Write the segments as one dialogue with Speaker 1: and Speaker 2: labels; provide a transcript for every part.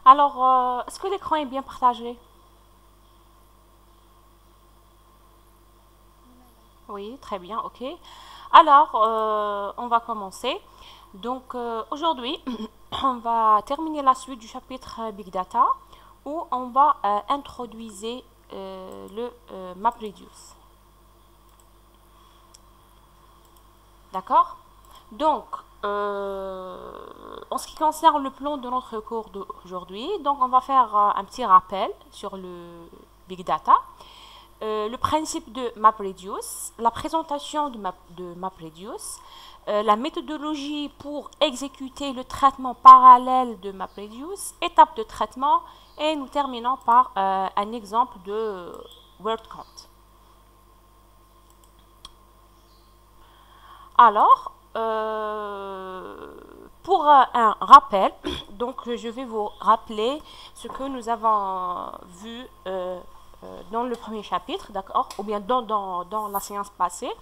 Speaker 1: Alors, est-ce que l'écran est bien partagé? Oui, très bien, ok. Alors, on va commencer. Donc, aujourd'hui, on va terminer la suite du chapitre Big Data où on va introduire le MapReduce. D'accord? Donc, en ce qui concerne le plan de notre cours d'aujourd'hui, donc on va faire un petit rappel sur le Big Data. Le principe de MapReduce, la présentation de MapReduce, la méthodologie pour exécuter le traitement parallèle de MapReduce, étape de traitement, et nous terminons par un exemple de word count. Alors, pour un rappel, donc je vais vous rappeler ce que nous avons vu dans le premier chapitre, d'accord, ou bien dans la séance passée,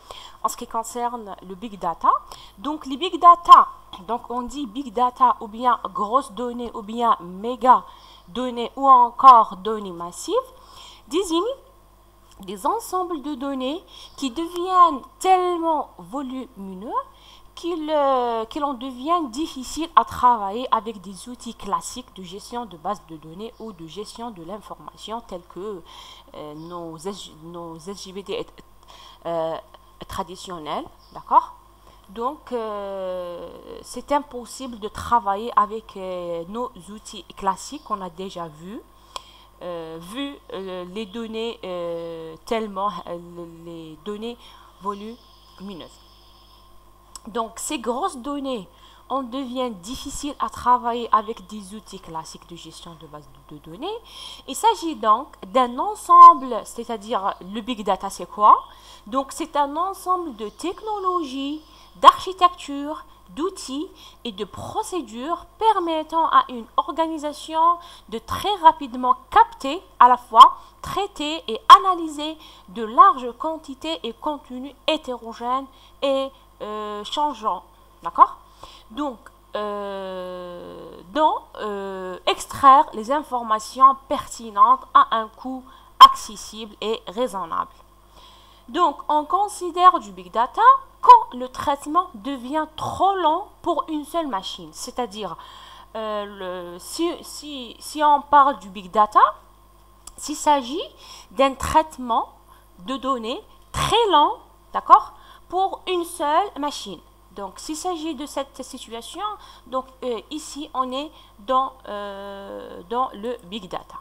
Speaker 1: en ce qui concerne le big data. Donc les big data, donc on dit big data ou bien grosses données ou bien méga données ou encore données massives, désigne des ensembles de données qui deviennent tellement volumineux qu'il en devient difficile à travailler avec des outils classiques de gestion de base de données ou de gestion de l'information tels que nos SGBD traditionnels, d'accord? Donc, c'est impossible de travailler avec nos outils classiques qu'on a déjà vus. Vu les données tellement les données volumineuses. Donc ces grosses données, on devient difficile à travailler avec des outils classiques de gestion de base de données. Il s'agit donc d'un ensemble, c'est-à-dire le big data c'est quoi? Donc c'est un ensemble de technologies, d'architecture, d'outils et de procédures permettant à une organisation de très rapidement capter, à la fois traiter et analyser de larges quantités et contenus hétérogènes et changeants. D'accord? Donc, extraire les informations pertinentes à un coût accessible et raisonnable. Donc, on considère du big data quand le traitement devient trop long pour une seule machine. C'est-à-dire, si on parle du big data, s'il s'agit d'un traitement de données très lent, d'accord, pour une seule machine. Donc, s'il s'agit de cette situation, donc ici, on est dans le big data.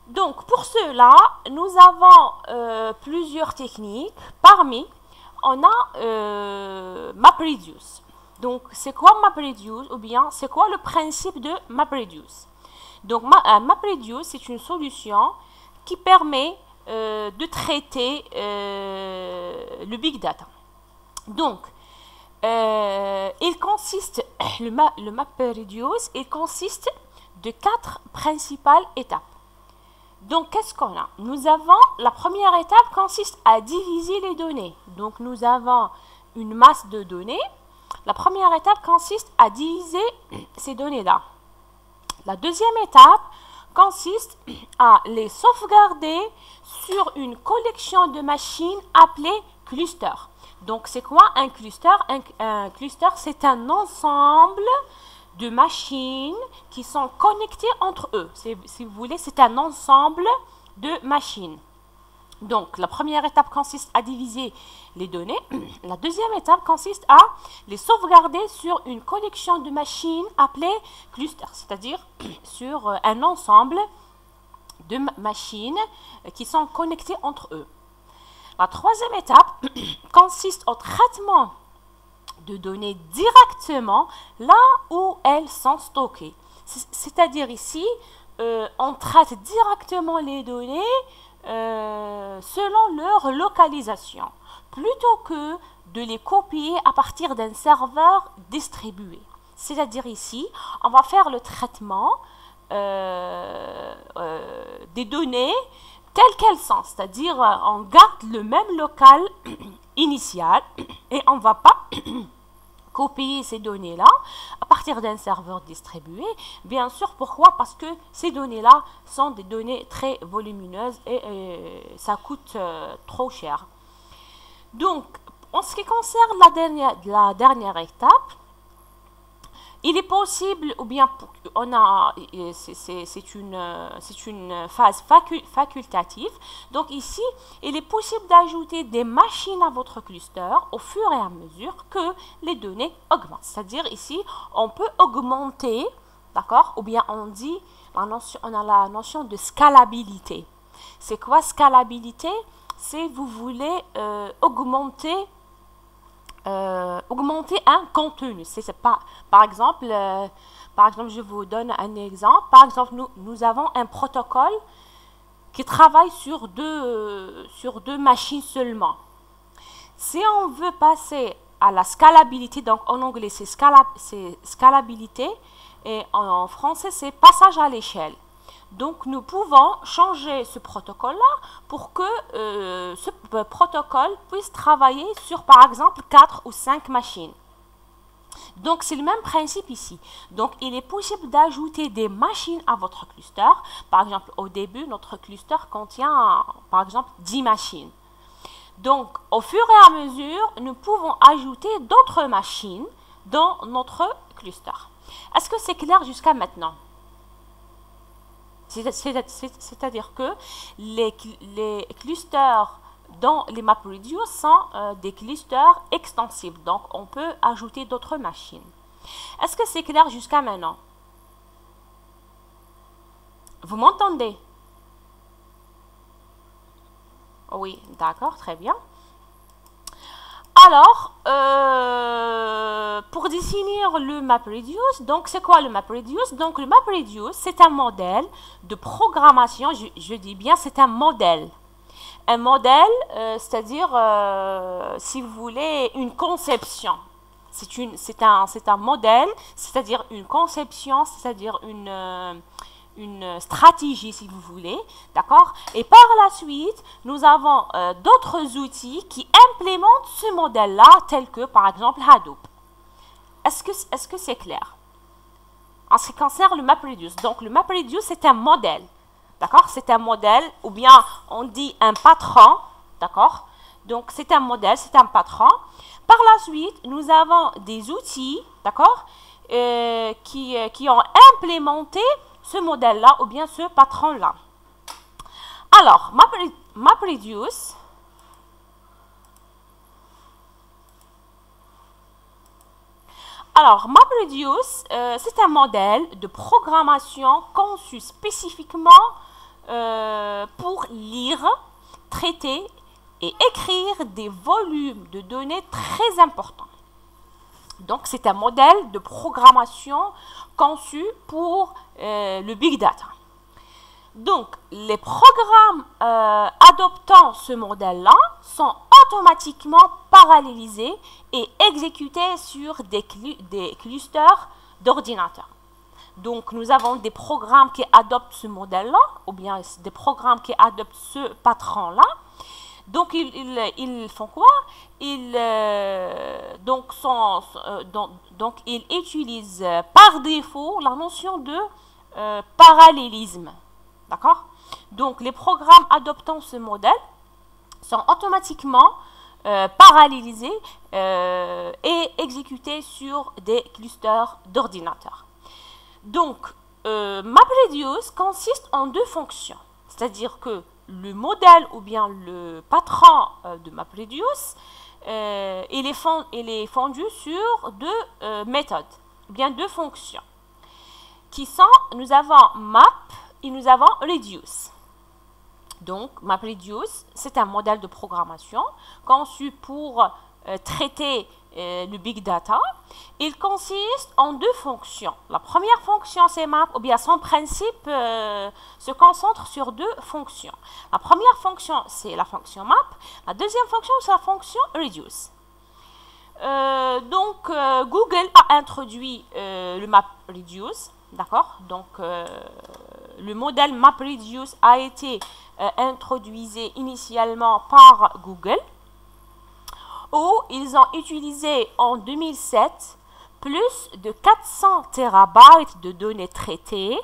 Speaker 1: Donc, pour cela, nous avons plusieurs techniques. Parmi, on a MapReduce. Donc, c'est quoi MapReduce? Ou bien, c'est quoi le principe de MapReduce? Donc, MapReduce, c'est une solution qui permet de traiter le big data. Donc, il consiste, le MapReduce, il consiste de 4 principales étapes. Donc, qu'est-ce qu'on a? Nous avons, la première étape consiste à diviser les données. Donc, nous avons une masse de données. La première étape consiste à diviser ces données-là. La deuxième étape consiste à les sauvegarder sur une collection de machines appelée cluster. Donc, c'est quoi un cluster? Un cluster, c'est un ensemble de machines qui sont connectées entre eux. Si vous voulez, c'est un ensemble de machines. Donc, la première étape consiste à diviser les données. La deuxième étape consiste à les sauvegarder sur une collection de machines appelée cluster, c'est-à-dire sur un ensemble de machines qui sont connectées entre eux. La troisième étape consiste au traitement de données directement là où elles sont stockées. C'est-à-dire ici, on traite directement les données selon leur localisation, plutôt que de les copier à partir d'un serveur distribué. C'est-à-dire ici, on va faire le traitement des données telles qu'elles sont, c'est-à-dire on garde le même local initial et on ne va pas copier ces données-là à partir d'un serveur distribué. Bien sûr, pourquoi? Parce que ces données-là sont des données très volumineuses et ça coûte trop cher. Donc, en ce qui concerne la dernière étape, il est possible, ou bien c'est une phase facultative. Donc ici, il est possible d'ajouter des machines à votre cluster au fur et à mesure que les données augmentent. C'est-à-dire ici, on peut augmenter, d'accord? Ou bien on a la notion de scalabilité. C'est quoi scalabilité? C'est vous voulez augmenter un contenu. C'est pas, par exemple, je vous donne un exemple. Par exemple, nous avons un protocole qui travaille sur deux machines seulement. Si on veut passer à la scalabilité, donc en anglais c'est scalabilité et en français c'est passage à l'échelle. Donc, nous pouvons changer ce protocole-là pour que ce protocole puisse travailler sur, par exemple, 4 ou 5 machines. Donc, c'est le même principe ici. Donc, il est possible d'ajouter des machines à votre cluster. Par exemple, au début, notre cluster contient, par exemple, 10 machines. Donc, au fur et à mesure, nous pouvons ajouter d'autres machines dans notre cluster. Est-ce que c'est clair jusqu'à maintenant? C'est-à-dire que les clusters dans les MapReduce sont des clusters extensibles. Donc, on peut ajouter d'autres machines. Est-ce que c'est clair jusqu'à maintenant? Vous m'entendez? Oui, d'accord, très bien. Alors, pour définir le MapReduce, donc c'est quoi le MapReduce? Donc le MapReduce, c'est un modèle de programmation, je dis bien c'est un modèle. Un modèle, c'est-à-dire, si vous voulez, une conception. C'est un modèle, c'est-à-dire une conception, c'est-à-dire une stratégie, si vous voulez, d'accord? Et par la suite, nous avons d'autres outils qui implémentent ce modèle-là, tels que, par exemple, Hadoop. Est-ce que c'est clair? En ce qui concerne le MapReduce, donc le MapReduce, c'est un modèle, d'accord? C'est un modèle, ou bien on dit un patron, d'accord? Donc, c'est un modèle, c'est un patron. Par la suite, nous avons des outils, d'accord? Qui ont implémenté ce modèle-là ou bien ce patron-là. Alors, MapReduce, c'est un modèle de programmation conçu spécifiquement pour lire, traiter et écrire des volumes de données très importants. Donc, c'est un modèle de programmation conçu pour le Big Data. Donc, les programmes adoptant ce modèle-là sont automatiquement parallélisés et exécutés sur des clusters d'ordinateurs. Donc, nous avons des programmes qui adoptent ce modèle-là, ou bien des programmes qui adoptent ce patron-là. Donc, ils font quoi? Ils utilisent par défaut la notion de parallélisme. D'accord? Donc, les programmes adoptant ce modèle sont automatiquement parallélisés et exécutés sur des clusters d'ordinateurs. Donc, MapReduce consiste en deux fonctions. C'est-à-dire que le modèle ou bien le patron de MapReduce, il est fondu sur deux méthodes, ou bien deux fonctions, qui sont, nous avons map et nous avons reduce. Donc, MapReduce, c'est un modèle de programmation conçu pour traiter le Big Data. Il consiste en deux fonctions. La première fonction, c'est map, ou bien son principe se concentre sur deux fonctions. La première fonction, c'est la fonction map. La deuxième fonction, c'est la fonction reduce. Google a introduit le MapReduce, d'accord? Donc, le modèle MapReduce a été introduit initialement par Google. où ils ont utilisé en 2007 plus de 400 terabytes de données traitées,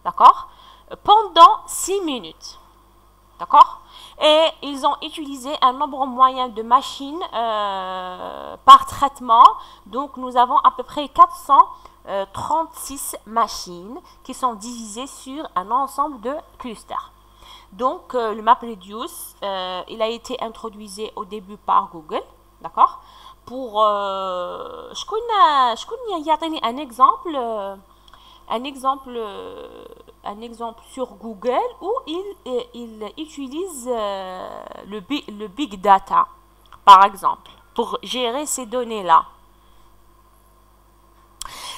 Speaker 1: d'accord, pendant 6 minutes. D'accord? Et ils ont utilisé un nombre moyen de machines par traitement. Donc, nous avons à peu près 436 machines qui sont divisées sur un ensemble de clusters. Donc, le MapReduce, il a été introduit au début par Google. D'accord? Pour... je connais un exemple sur Google où il utilise le big data, par exemple, pour gérer ces données-là.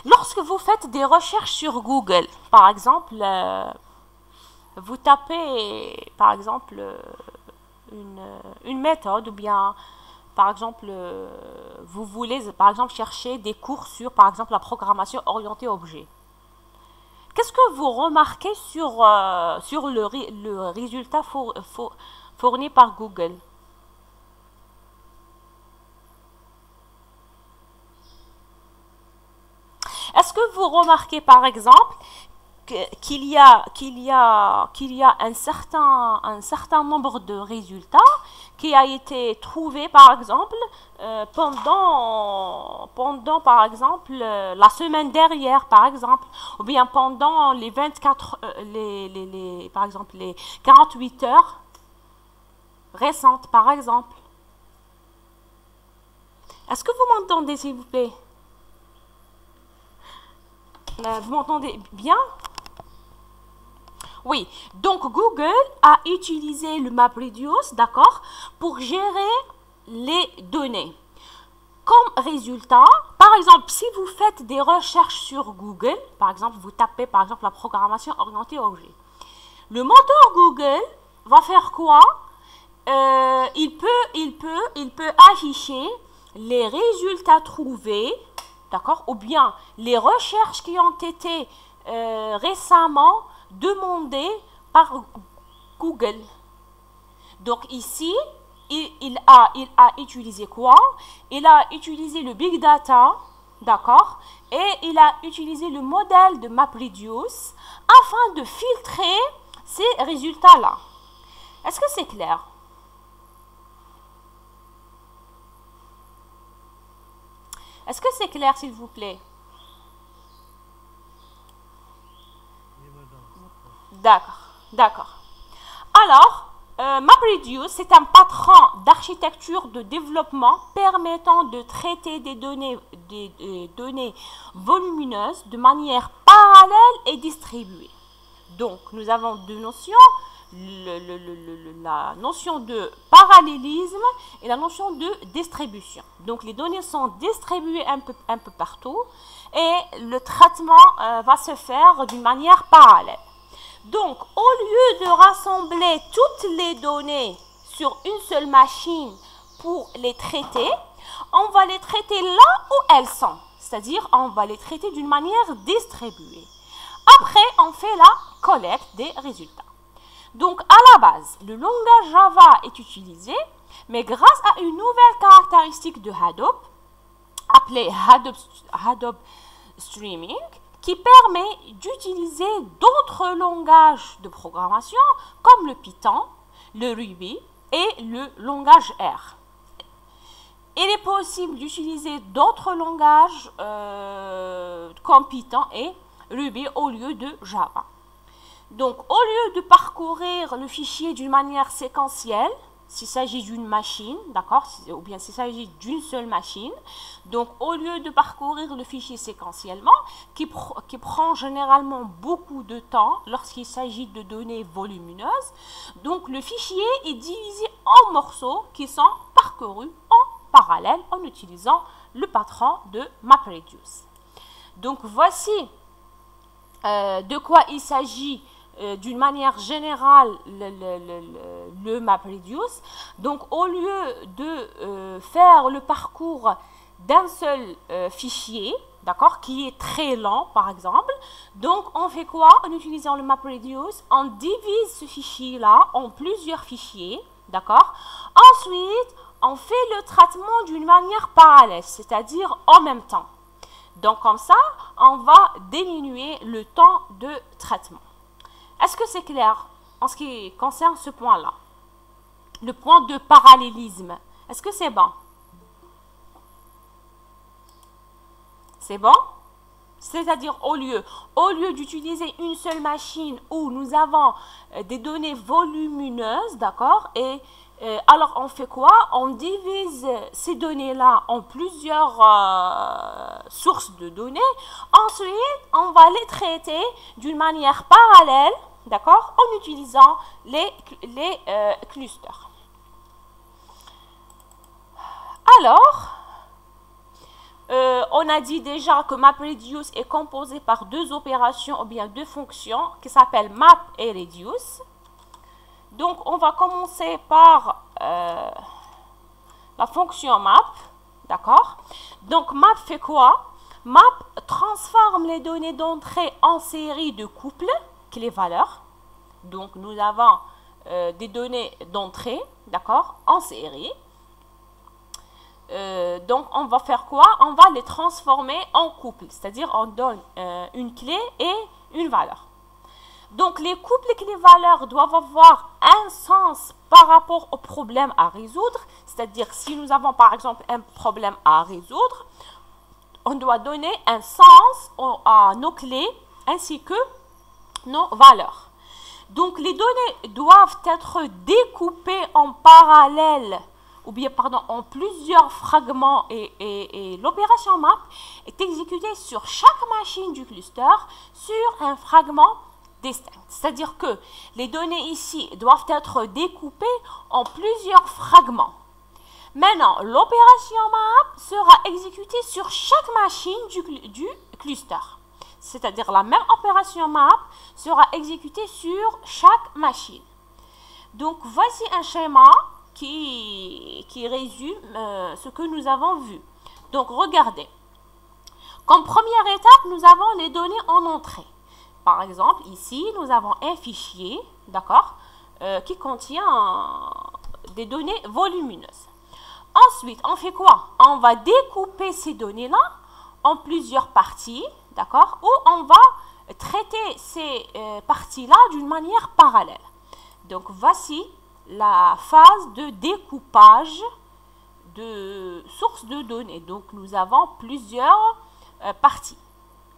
Speaker 1: Lorsque vous faites des recherches sur Google, par exemple, vous tapez, par exemple, une méthode ou bien, par exemple, vous voulez, par exemple, chercher des cours sur, par exemple, la programmation orientée objet. Qu'est-ce que vous remarquez sur le résultat fourni par Google? Est-ce que vous remarquez par exemple qu'il y a un certain nombre de résultats qui a été trouvé par exemple pendant par exemple la semaine dernière par exemple, ou bien pendant les 24 par exemple les 48 heures récentes par exemple. Est-ce que vous m'entendez s'il vous plaît? Vous m'entendez bien? Oui, donc Google a utilisé le MapReduce, d'accord, pour gérer les données. Comme résultat, par exemple, si vous faites des recherches sur Google, par exemple, vous tapez par exemple la programmation orientée objet, le moteur Google va faire quoi? Il peut afficher les résultats trouvés, d'accord, ou bien les recherches qui ont été récemment demandées par Google. Donc ici, il a utilisé quoi? Il a utilisé le big data, d'accord, et il a utilisé le modèle de MapReduce afin de filtrer ces résultats-là. Est-ce que c'est clair? Est-ce que c'est clair, s'il vous plaît? D'accord, d'accord. Alors, MapReduce, c'est un patron d'architecture de développement permettant de traiter des données volumineuses de manière parallèle et distribuée. Donc, nous avons deux notions, la notion de parallélisme et la notion de distribution. Donc, les données sont distribuées un peu partout et le traitement va se faire d'une manière parallèle. Donc, au lieu de rassembler toutes les données sur une seule machine pour les traiter, on va les traiter là où elles sont. C'est-à-dire, on va les traiter d'une manière distribuée. Après, on fait la collecte des résultats. Donc, à la base, le langage Java est utilisé, mais grâce à une nouvelle caractéristique de Hadoop, appelée Hadoop Streaming, qui permet d'utiliser d'autres langages de programmation comme le Python, le Ruby et le langage R. Il est possible d'utiliser d'autres langages comme Python et Ruby au lieu de Java. Donc, au lieu de parcourir le fichier d'une manière séquentielle, s'il s'agit d'une machine, d'accord, ou bien s'il s'agit d'une seule machine, donc au lieu de parcourir le fichier séquentiellement, qui prend généralement beaucoup de temps lorsqu'il s'agit de données volumineuses, donc le fichier est divisé en morceaux qui sont parcourus en parallèle en utilisant le patron de MapReduce. Donc voici de quoi il s'agit d'une manière générale le MapReduce. Donc au lieu de faire le parcours d'un seul fichier, d'accord, qui est très lent par exemple, donc on fait quoi? En utilisant le MapReduce, on divise ce fichier là en plusieurs fichiers, D'accord? Ensuite, on fait le traitement d'une manière parallèle, c'est-à-dire en même temps. Donc, comme ça, on va diminuer le temps de traitement. Est-ce que c'est clair en ce qui concerne ce point-là? Le point de parallélisme. Est-ce que c'est bon? C'est bon? C'est-à-dire au lieu d'utiliser une seule machine où nous avons des données volumineuses, d'accord? Et alors on fait quoi? On divise ces données-là en plusieurs sources de données. Ensuite, on va les traiter d'une manière parallèle, d'accord? En utilisant les clusters. Alors, on a dit déjà que MapReduce est composé par deux opérations ou bien deux fonctions qui s'appellent map et reduce. Donc, on va commencer par la fonction map, d'accord? Donc, map fait quoi? Map transforme les données d'entrée en série de couples, clés-valeurs. Donc, nous avons des données d'entrée, d'accord, en série. Donc, on va faire quoi? On va les transformer en couples, c'est-à-dire on donne une clé et une valeur. Donc, les couples et les valeurs doivent avoir un sens par rapport au problème à résoudre, c'est-à-dire si nous avons par exemple un problème à résoudre, on doit donner un sens à nos clés ainsi que nos valeurs. Donc, les données doivent être découpées en parallèle ou bien en plusieurs fragments et l'opération map est exécutée sur chaque machine du cluster sur un fragment distinct. C'est-à-dire que les données ici doivent être découpées en plusieurs fragments. Maintenant, l'opération map sera exécutée sur chaque machine du cluster. C'est-à-dire la même opération map sera exécutée sur chaque machine. Donc, voici un schéma qui résume ce que nous avons vu. Donc, regardez. Comme première étape, nous avons les données en entrée. Par exemple, ici, nous avons un fichier, d'accord, qui contient des données volumineuses. Ensuite, on fait quoi? On va découper ces données-là en plusieurs parties, d'accord, où on va traiter ces parties-là d'une manière parallèle. Donc, voici la phase de découpage de sources de données. Donc, nous avons plusieurs parties.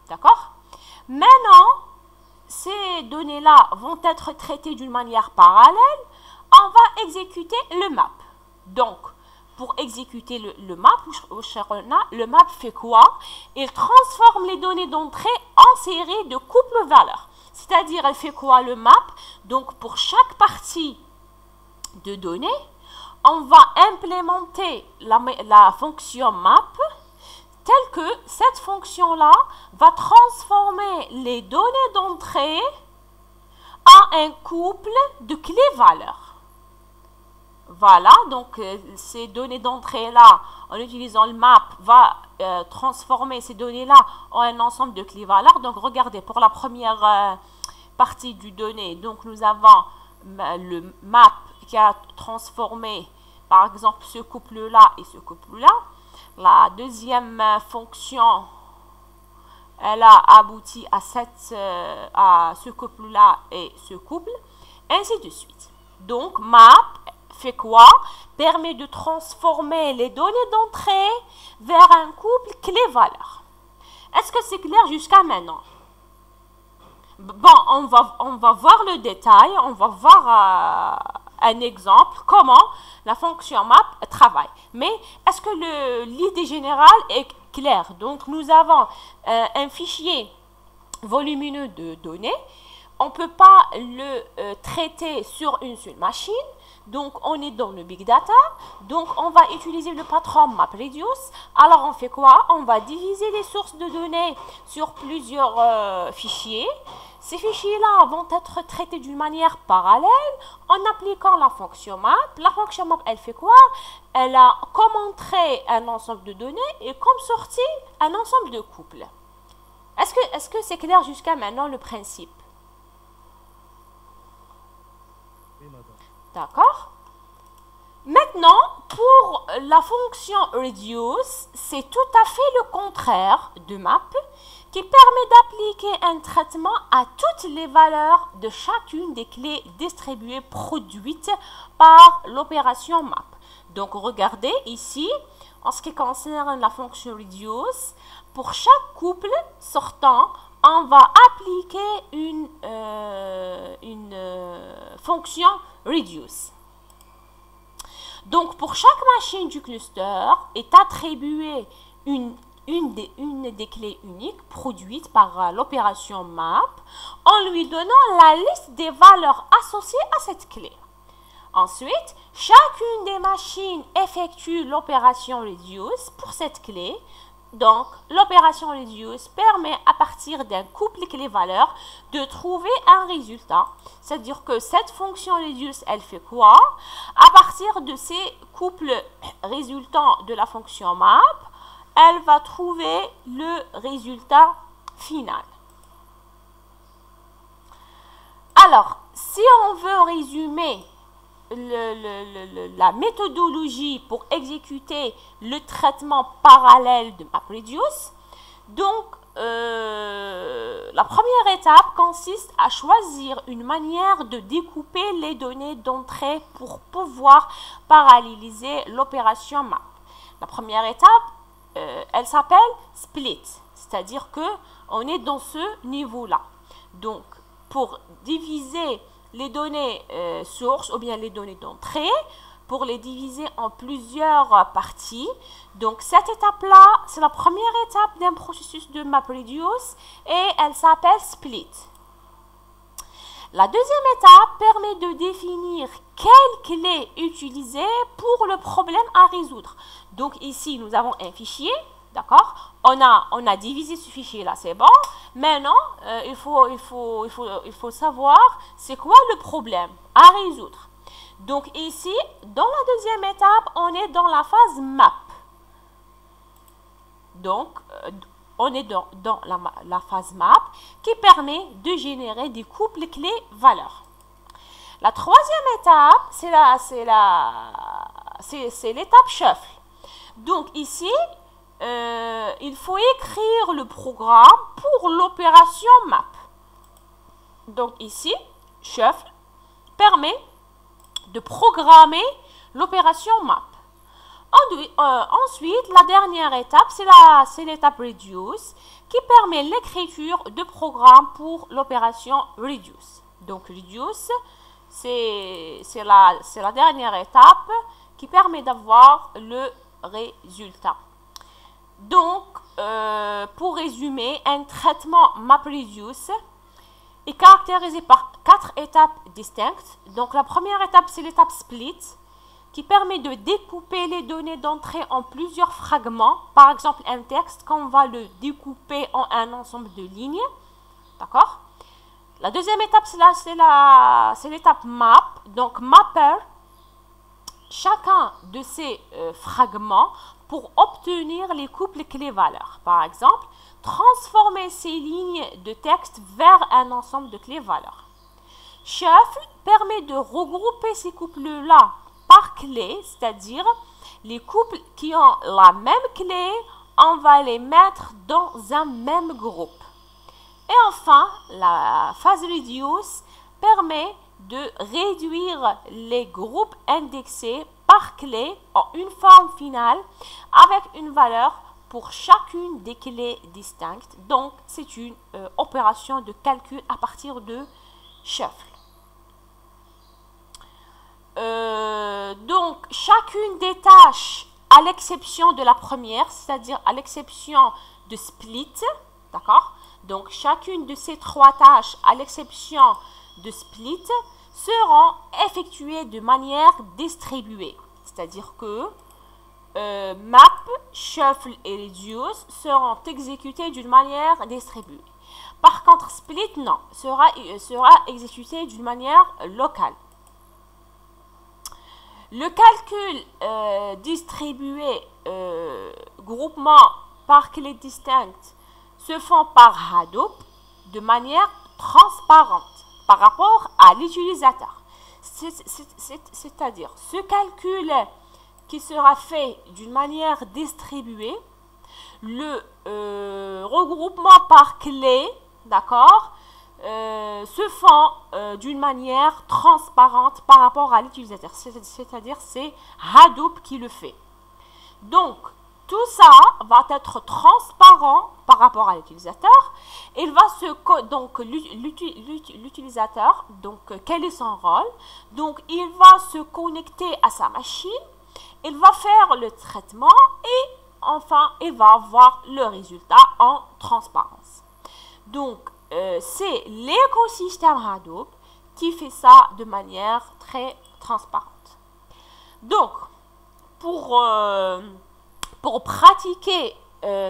Speaker 1: D'accord? Maintenant, ces données-là vont être traitées d'une manière parallèle. On va exécuter le map. Donc, pour exécuter le map, le map fait quoi? Il transforme les données d'entrée en série de couples valeurs. C'est-à-dire, elle fait quoi le map? Donc, pour chaque partie de données, on va implémenter la fonction map telle que cette fonction-là va transformer les données d'entrée en un couple de clés-valeurs. Voilà, donc ces données d'entrée-là, en utilisant le map, va transformer ces données-là en un ensemble de clés-valeurs. Donc, regardez, pour la première partie du données, donc nous avons le map qui a transformé, par exemple, ce couple-là et ce couple-là. La deuxième fonction, elle a abouti à ce couple-là et ce couple, ainsi de suite. Donc, map fait quoi? Permet de transformer les données d'entrée vers un couple clé-valeur. Est-ce que c'est clair jusqu'à maintenant? Bon, on va voir le détail, on va voir un exemple, comment la fonction map travaille. Mais est-ce que l'idée générale est claire? Donc, nous avons un fichier volumineux de données. On ne peut pas le traiter sur une seule machine. Donc, on est dans le big data. Donc, on va utiliser le patron MapReduce. Alors, on fait quoi? On va diviser les sources de données sur plusieurs fichiers. Ces fichiers-là vont être traités d'une manière parallèle en appliquant la fonction map. La fonction map, elle fait quoi? Elle a comme entrée un ensemble de données et comme sortie un ensemble de couples. Est-ce que c'est clair jusqu'à maintenant le principe?
Speaker 2: Oui, madame.
Speaker 1: D'accord? Maintenant, pour la fonction reduce, c'est tout à fait le contraire de map qui permet d'appliquer un traitement à toutes les valeurs de chacune des clés distribuées produites par l'opération map. Donc, regardez ici, en ce qui concerne la fonction reduce, pour chaque couple sortant, on va appliquer une fonction reduce. Donc, pour chaque machine du cluster est attribuée une des clés uniques produites par l'opération map en lui donnant la liste des valeurs associées à cette clé. Ensuite, chacune des machines effectue l'opération reduce pour cette clé. Donc, l'opération reduce permet à partir d'un couple clé-valeur de trouver un résultat. C'est-à-dire que cette fonction reduce, elle fait quoi? À partir de ces couples résultants de la fonction map, elle va trouver le résultat final. Alors, si on veut résumer la méthodologie pour exécuter le traitement parallèle de MapReduce, donc la première étape consiste à choisir une manière de découper les données d'entrée pour pouvoir paralléliser l'opération map. La première étape, elle s'appelle split, c'est-à-dire que on est dans ce niveau-là. Donc, pour diviser les données sources ou bien les données d'entrée, pour les diviser en plusieurs parties. Donc, cette étape-là, c'est la première étape d'un processus de MapReduce et elle s'appelle split. La deuxième étape permet de définir quelle clé utiliser pour le problème à résoudre. Donc, ici, nous avons un fichier, d'accord? On a divisé ce fichier-là, c'est bon. Maintenant, il faut savoir c'est quoi le problème à résoudre. Donc, ici, dans la deuxième étape, on est dans la phase map. Donc, on est dans la phase map qui permet de générer des couples clés-valeurs. La troisième étape, c'est l'étape shuffle. Donc, ici, il faut écrire le programme pour l'opération map. Donc, ici, shuffle permet de programmer l'opération map. Ensuite, la dernière étape, c'est l'étape reduce qui permet l'écriture de programmes pour l'opération reduce. Donc, reduce, c'est la dernière étape qui permet d'avoir le résultat. Donc, pour résumer, un traitement MapReduce est caractérisé par 4 étapes distinctes. Donc, la première étape, c'est l'étape split, qui permet de découper les données d'entrée en plusieurs fragments. Par exemple, un texte qu'on va le découper en un ensemble de lignes. D'accord? La deuxième étape, c'est l'étape map. Donc, mapper chacun de ces fragments pour obtenir les couples clés-valeurs. Par exemple, transformer ces lignes de texte vers un ensemble de clés-valeurs. Shuffle permet de regrouper ces couples-là par clé, c'est-à-dire les couples qui ont la même clé, on va les mettre dans un même groupe. Et enfin, la phase reduce permet de réduire les groupes indexés par clé en une forme finale avec une valeur pour chacune des clés distinctes. Donc, c'est une opération de calcul à partir de shuffle. Donc, chacune des tâches, à l'exception de la première, c'est-à-dire à l'exception de split, d'accord? Donc, chacune de ces 3 tâches, à l'exception de split, seront effectuées de manière distribuée. C'est-à-dire que map, shuffle et reduce seront exécutés d'une manière distribuée. Par contre, split, non, sera exécuté d'une manière locale. Le calcul distribué, groupement par clés distinctes, se font par Hadoop de manière transparente par rapport à l'utilisateur. c'est-à-dire ce calcul qui sera fait d'une manière distribuée, le regroupement par clé, d'accord, se font d'une manière transparente par rapport à l'utilisateur. C'est-à-dire c'est Hadoop qui le fait. Donc, tout ça va être transparent par rapport à l'utilisateur. Il va donc l'utilisateur, donc quel est son rôle? Donc, il va se connecter à sa machine, il va faire le traitement et enfin, il va avoir le résultat en transparence. Donc, c'est l'écosystème Hadoop qui fait ça de manière très transparente. Donc, pour pratiquer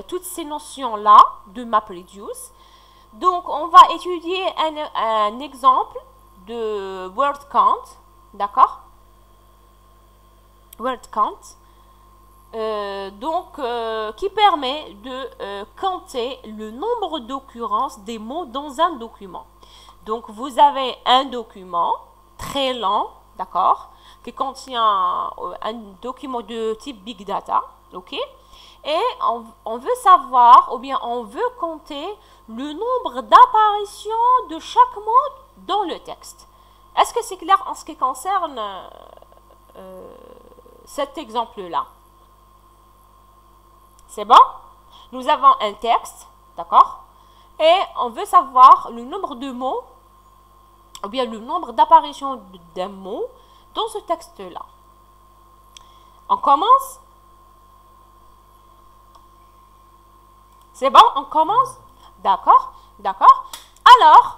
Speaker 1: toutes ces notions-là de MapReduce, donc on va étudier un exemple de word count, d'accord? Word count, qui permet de compter le nombre d'occurrences des mots dans un document. Donc, vous avez un document très long, d'accord, qui contient un document de type Big Data, ok? Et on veut savoir, ou bien on veut compter le nombre d'apparitions de chaque mot dans le texte. Est-ce que c'est clair en ce qui concerne cet exemple-là? C'est bon? Nous avons un texte, d'accord? Et on veut savoir le nombre de mots, ou bien le nombre d'apparitions d'un mot dans ce texte-là. On commence? C'est bon? On commence? D'accord? D'accord? Alors,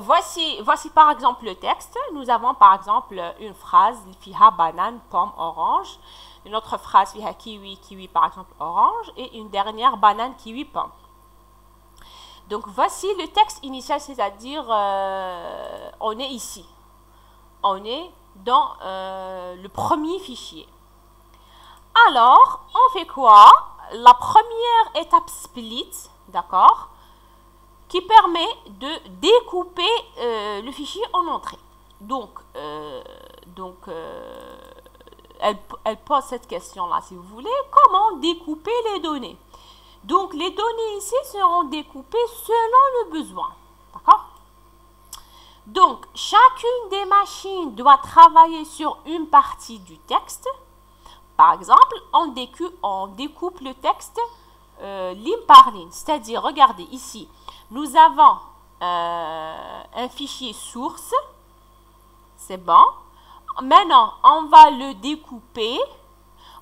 Speaker 1: voici par exemple le texte. Nous avons par exemple une phrase, fiha banane, pomme, orange. Une autre phrase, fiha kiwi, kiwi par exemple, orange. Et une dernière, banane, kiwi, pomme. Donc, voici le texte initial, c'est-à-dire, on est ici. On est dans le premier fichier. Alors, on fait quoi? La première étape split, d'accord, qui permet de découper le fichier en entrées. Donc, elle pose cette question-là, si vous voulez, comment découper les données? Donc, les données ici seront découpées selon le besoin, d'accord? Donc, chacune des machines doit travailler sur une partie du texte. Par exemple, on découpe le texte ligne par ligne. C'est-à-dire, regardez ici, nous avons un fichier source. C'est bon. Maintenant, on va le découper.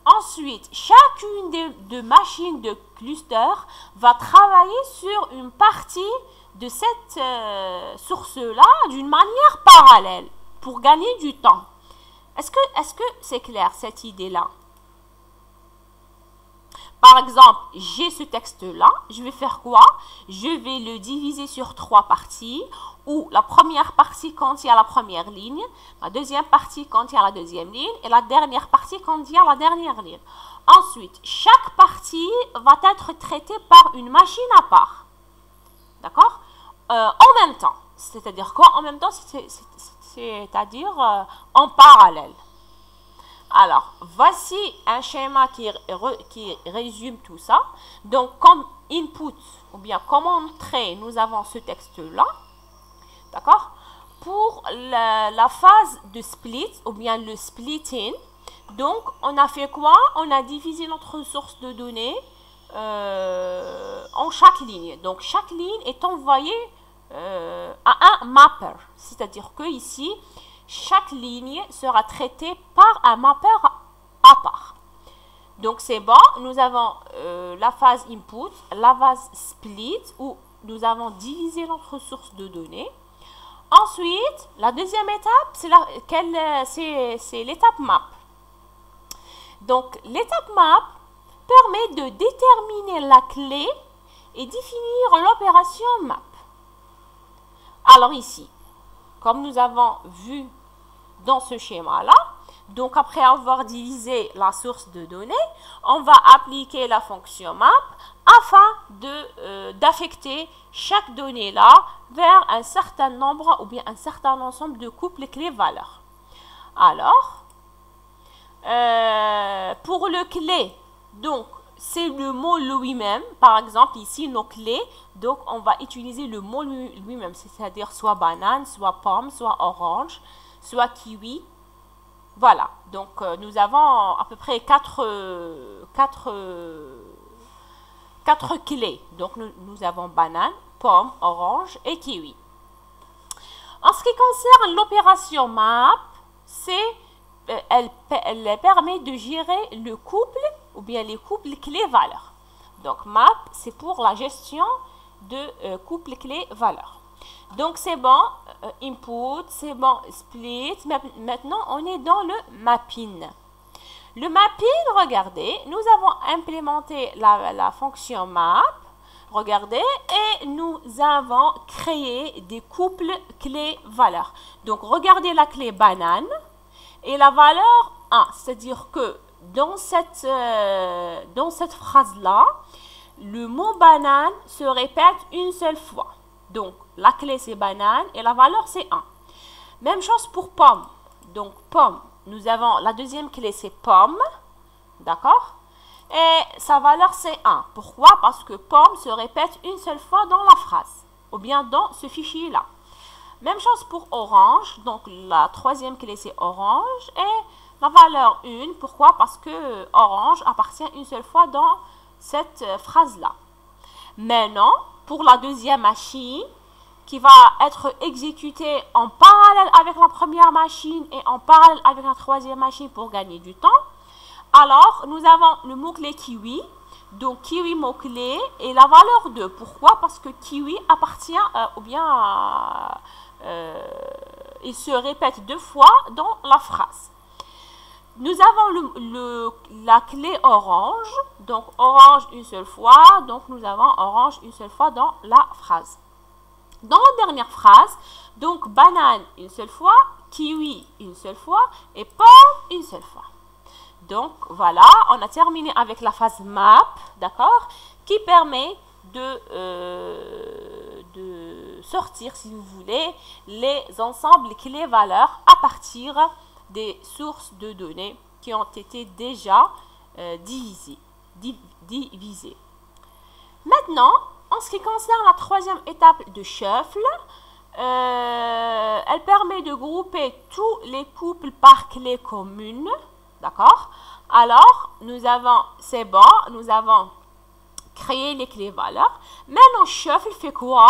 Speaker 1: Ensuite, chacune des machines de cluster va travailler sur une partie de cette source-là d'une manière parallèle pour gagner du temps. Est-ce que c'est clair, cette idée-là? Par exemple, j'ai ce texte-là, je vais faire quoi? Je vais le diviser sur 3 parties, où la première partie contient la première ligne, la deuxième partie contient la deuxième ligne, et la dernière partie contient la dernière ligne. Ensuite, chaque partie va être traitée par une machine à part. D'accord? En même temps. C'est-à-dire quoi? En même temps, c'est-à-dire en parallèle. Alors, voici un schéma qui résume tout ça. Donc, comme input, ou bien comme entrée, nous avons ce texte-là. D'accord? Pour la phase de split, ou bien le splitting, donc, on a fait quoi? On a divisé notre source de données en chaque ligne. Donc, chaque ligne est envoyée à un mapper. C'est-à-dire que ici, chaque ligne sera traitée par un mapper à part. Donc, c'est bon. Nous avons la phase input, la phase split, où nous avons divisé notre source de données. Ensuite, la deuxième étape, c'est l'étape map. Donc, l'étape map permet de déterminer la clé et définir l'opération map. Alors ici, comme nous avons vu dans ce schéma-là, donc après avoir divisé la source de données, on va appliquer la fonction map afin d'affecter chaque donnée-là vers un certain nombre ou bien un certain ensemble de couples clés-valeurs. Alors, pour le clé, donc, c'est le mot lui-même. Par exemple, ici, nos clés, donc, on va utiliser le mot lui-même, c'est-à-dire soit banane, soit pomme, soit orange, soit kiwi. Voilà, donc, nous avons à peu près quatre clés. Donc, nous avons banane, pomme, orange et kiwi. En ce qui concerne l'opération map, elle permet de gérer le couple ou bien les couples clés-valeurs. Donc, map, c'est pour la gestion de couple clé-valeur. Donc, c'est bon, input, c'est bon, split. Maintenant, on est dans le mapping. Le mapping, regardez, nous avons implémenté la fonction map. Regardez, et nous avons créé des couples clés-valeurs. Donc, regardez la clé banane et la valeur 1. C'est-à-dire que dans cette phrase-là, le mot banane se répète une seule fois. Donc, la clé, c'est banane et la valeur, c'est 1. Même chose pour pomme. Donc, pomme, nous avons la deuxième clé, c'est pomme. D'accord? Et sa valeur, c'est 1. Pourquoi? Parce que pomme se répète une seule fois dans la phrase, ou bien dans ce fichier-là. Même chose pour orange. Donc, la troisième clé, c'est orange. Et la valeur 1. Pourquoi? Parce que orange appartient une seule fois dans cette phrase-là. Maintenant, pour la deuxième machine, qui va être exécutée en parallèle avec la première machine et en parallèle avec la troisième machine pour gagner du temps, alors, nous avons le mot-clé kiwi, donc kiwi mot-clé et la valeur 2. Pourquoi? Parce que kiwi appartient, ou bien il se répète 2 fois dans la phrase. Nous avons la clé orange, donc orange une seule fois, donc nous avons orange une seule fois dans la phrase. Dans la dernière phrase, donc banane une seule fois, kiwi une seule fois et pomme une seule fois. Donc, voilà, on a terminé avec la phase map, d'accord, qui permet de sortir, si vous voulez, les ensembles clés-valeurs à partir des sources de données qui ont été déjà divisées. Maintenant, en ce qui concerne la troisième étape de shuffle, elle permet de grouper tous les couples par clé commune. D'accord? Alors, nous avons, c'est bon, nous avons créé les clés valeurs. Maintenant, shuffle fait quoi?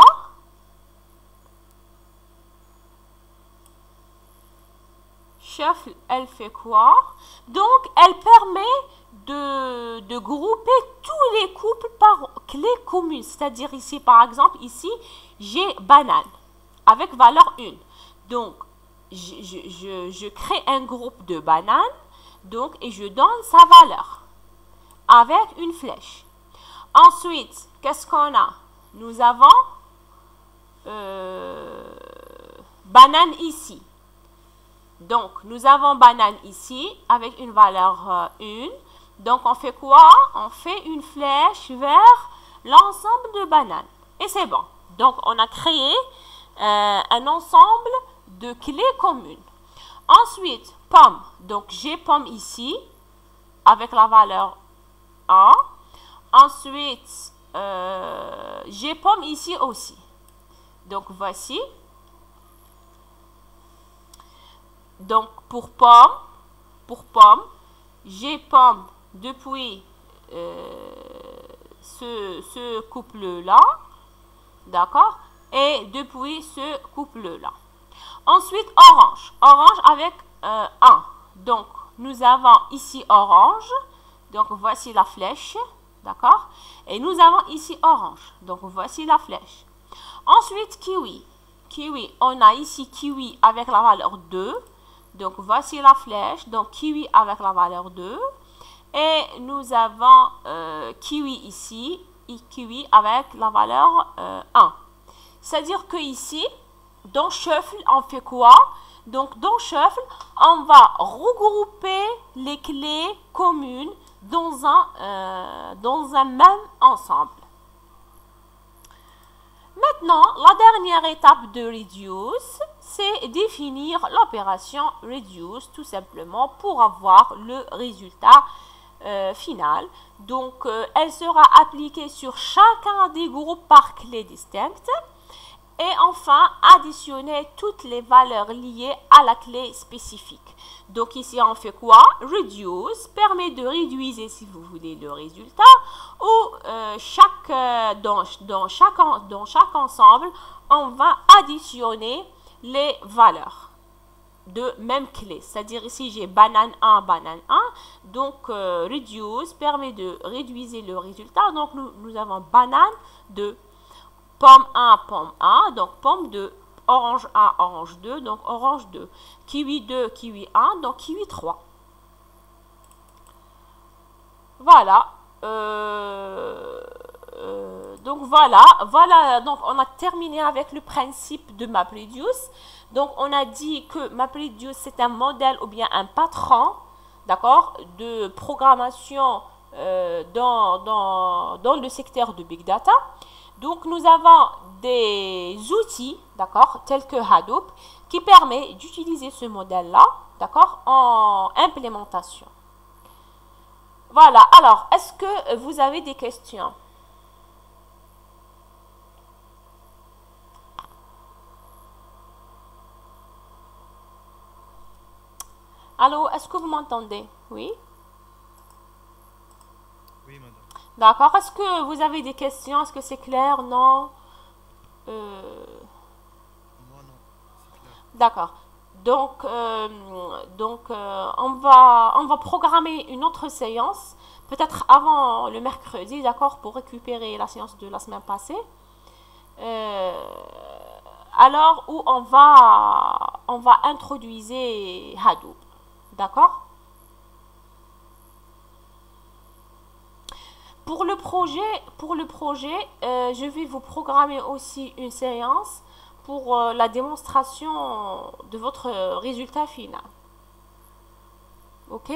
Speaker 1: Shuffle, elle fait quoi? Donc, elle permet de grouper tous les couples par clé commune. C'est-à-dire ici, par exemple, ici, j'ai banane avec valeur 1. Donc, je crée un groupe de bananes. Donc, et je donne sa valeur avec une flèche. Ensuite, qu'est-ce qu'on a? Nous avons banane ici. Donc, nous avons banane ici avec une valeur 1. Donc, on fait quoi? On fait une flèche vers l'ensemble de bananes. Et c'est bon. Donc, on a créé un ensemble de clés communes. Ensuite, pomme. Donc, j'ai pomme ici avec la valeur 1. Ensuite, j'ai pomme ici aussi. Donc, voici. Donc, pour pomme, j'ai pomme depuis ce couple-là. D'accord? Et depuis ce couple-là. Ensuite, orange. Orange avec 1. Donc, nous avons ici orange. Donc, voici la flèche. D'accord? Et nous avons ici orange. Donc, voici la flèche. Ensuite, kiwi. Kiwi, on a ici kiwi avec la valeur 2. Donc, voici la flèche. Donc, kiwi avec la valeur 2. Et nous avons kiwi ici. Et kiwi avec la valeur 1. C'est-à-dire que ici, dans Shuffle, on fait quoi? Donc, dans Shuffle, on va regrouper les clés communes dans un même ensemble. Maintenant, la dernière étape de reduce, c'est définir l'opération reduce tout simplement pour avoir le résultat final. Donc, elle sera appliquée sur chacun des groupes par clé distincte. Et enfin, additionner toutes les valeurs liées à la clé spécifique. Donc ici, on fait quoi? Reduce permet de réduire, si vous voulez, le résultat, ou dans chaque ensemble, on va additionner les valeurs de même clé. C'est-à-dire ici, j'ai banane 1, banane 1. Donc, reduce permet de réduire le résultat. Donc, nous avons banane 2. Pomme 1, pomme 1, donc pomme 2, orange 1, orange 2, donc orange 2, kiwi 2, kiwi 1, donc kiwi 3. Voilà. Donc voilà, donc on a terminé avec le principe de MapReduce. Donc on a dit que MapReduce c'est un modèle ou bien un patron, d'accord, de programmation dans le secteur de Big Data. Donc, nous avons des outils, d'accord, tels que Hadoop, qui permet d'utiliser ce modèle-là, d'accord, en implémentation. Voilà. Alors, est-ce que vous avez des questions? Allô, est-ce que vous m'entendez? Oui?
Speaker 2: Oui, madame.
Speaker 1: D'accord. Est-ce que vous avez des questions? Est-ce que c'est clair? Non?
Speaker 2: Moi, non. C'est clair.
Speaker 1: D'accord. Donc, on va programmer une autre séance, peut-être avant le mercredi, d'accord, pour récupérer la séance de la semaine passée. Alors, où on va introduire Hadoop, d'accord? Pour le projet, je vais vous programmer aussi une séance pour la démonstration de votre résultat final. Ok?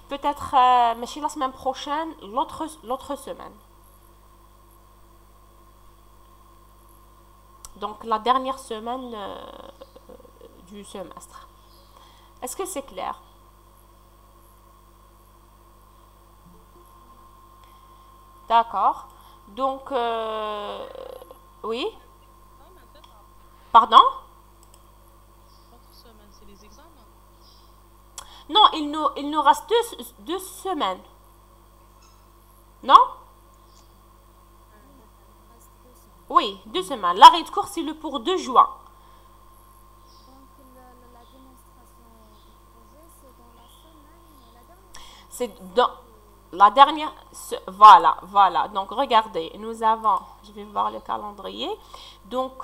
Speaker 1: Peut-être, mais la semaine prochaine, l'autre semaine. Donc, la dernière semaine du semestre. Est-ce que c'est clair? D'accord. Donc, oui? Pardon?
Speaker 3: C'est les examens.
Speaker 1: Non, il nous reste deux semaines. Non? Oui, 2 semaines. L'arrêt de cours, c'est le pour 2 juin.
Speaker 4: Donc la démonstration du projet, c'est dans la semaine, la dernière semaine.
Speaker 1: C'est dans la dernière... Voilà. Donc, regardez, nous avons... Je vais voir le calendrier. Donc,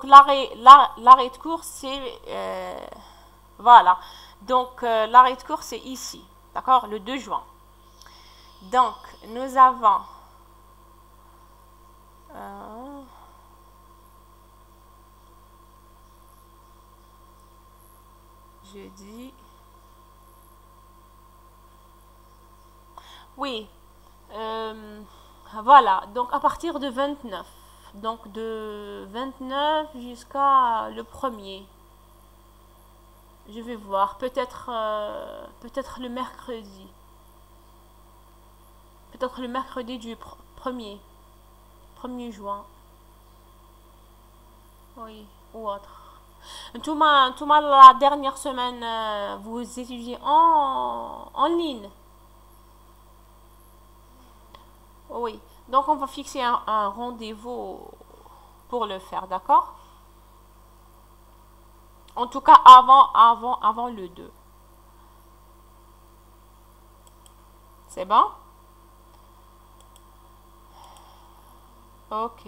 Speaker 1: l'arrêt de cours, c'est... voilà. Donc, l'arrêt de cours, c'est ici. D'accord? Le 2 juin. Donc, nous avons... jeudi. Oui. Voilà. Donc, à partir de 29. Donc, de 29 jusqu'à le 1er. Je vais voir. Peut-être le mercredi. Peut-être le mercredi du 1er juin. Oui, ou autre. Tout la dernière semaine, vous étudiez en ligne. Oui. Donc, on va fixer un rendez-vous pour le faire, d'accord? En tout cas, avant le 2. C'est bon? Ok.